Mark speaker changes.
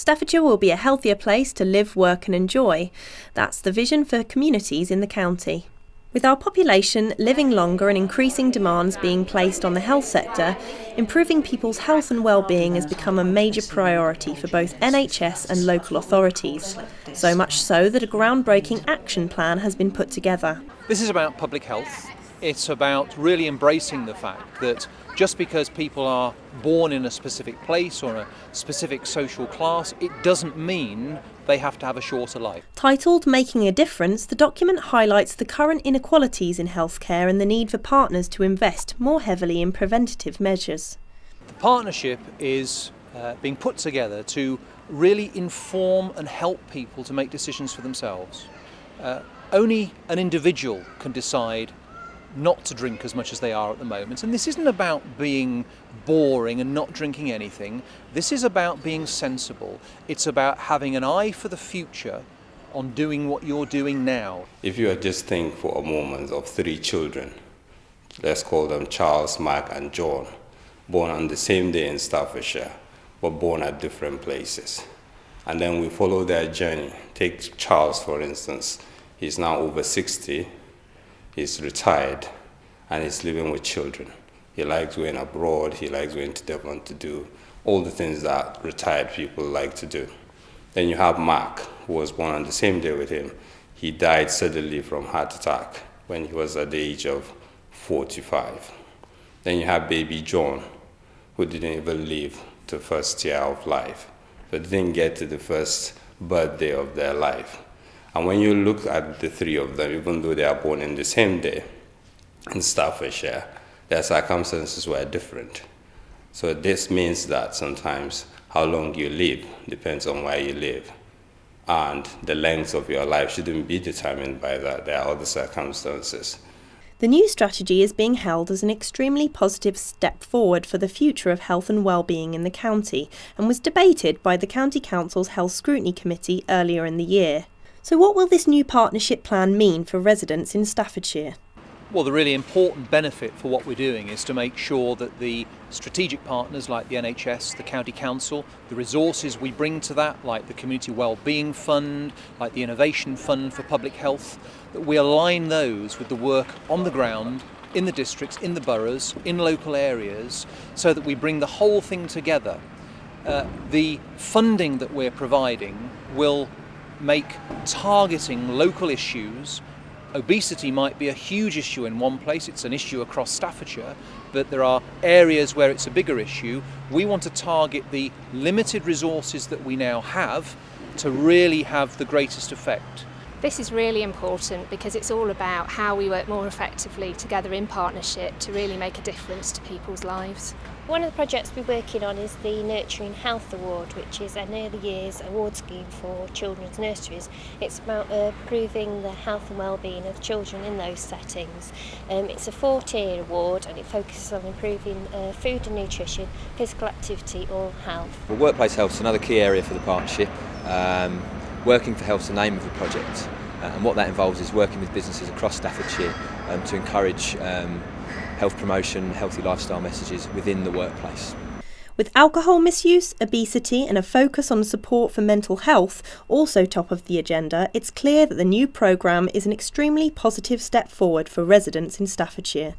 Speaker 1: Staffordshire will be a healthier place to live, work and enjoy. That's the vision for communities in the county. With our population living longer and increasing demands being placed on the health sector, improving people's health and wellbeing has become a major priority for both NHS and local authorities. So much so that a groundbreaking action plan has been put together.
Speaker 2: This is about public health. It's about really embracing the fact that just because people are born in a specific place or a specific social class, it doesn't mean they have to have a shorter life.
Speaker 1: Titled Making a Difference, the document highlights the current inequalities in healthcare and the need for partners to invest more heavily in preventative measures.
Speaker 2: The partnership is being put together to really inform and help people to make decisions for themselves. Only an individual can decide not to drink as much as they are at the moment. And this isn't about being boring and not drinking anything. This is about being sensible. It's about having an eye for the future on doing what you're doing now.
Speaker 3: If you just think for a moment of 3 children, let's call them Charles, Mark and John, born on the same day in Staffordshire, but born at different places. And then we follow their journey. Take Charles, for instance. He's now over 60. He's retired and he's living with children. He likes going abroad, he likes going to Devon to do all the things that retired people like to do. Then you have Mark, who was born on the same day with him. He died suddenly from heart attack when he was at the age of 45. Then you have baby John, who didn't even live the first year of life. They didn't get to the first birthday of their life. And when you look at the 3 of them, even though they are born in the same day in Staffordshire, their circumstances were different. So this means that sometimes how long you live depends on where you live. And the length of your life shouldn't be determined by that. There are other circumstances.
Speaker 1: The new strategy is being held as an extremely positive step forward for the future of health and wellbeing in the county and was debated by the County Council's Health Scrutiny Committee earlier in the year. So what will this new partnership plan mean for residents in Staffordshire?
Speaker 2: Well, the really important benefit for what we're doing is to make sure that the strategic partners like the NHS, the County Council, the resources we bring to that, like the Community Wellbeing Fund, like the Innovation Fund for Public Health, that we align those with the work on the ground, in the districts, in the boroughs, in local areas, so that we bring the whole thing together. The funding that we're providing will make targeting local issues. Obesity might be a huge issue in one place, it's an issue across Staffordshire, but there are areas where it's a bigger issue. We want to target the limited resources that we now have to really have the greatest effect.
Speaker 4: This is really important because it's all about how we work more effectively together in partnership to really make a difference to people's lives.
Speaker 5: One of the projects we're working on is the Nurturing Health Award, which is an early years award scheme for children's nurseries. It's about improving the health and wellbeing of children in those settings. It's a 4-tier award and it focuses on improving food and nutrition, physical activity or health.
Speaker 6: Well, workplace health is another key area for the partnership. Working for Health's the name of the project, and what that involves is working with businesses across Staffordshire to encourage health promotion, healthy lifestyle messages within the workplace.
Speaker 1: With alcohol misuse, obesity and a focus on support for mental health also top of the agenda, it's clear that the new programme is an extremely positive step forward for residents in Staffordshire.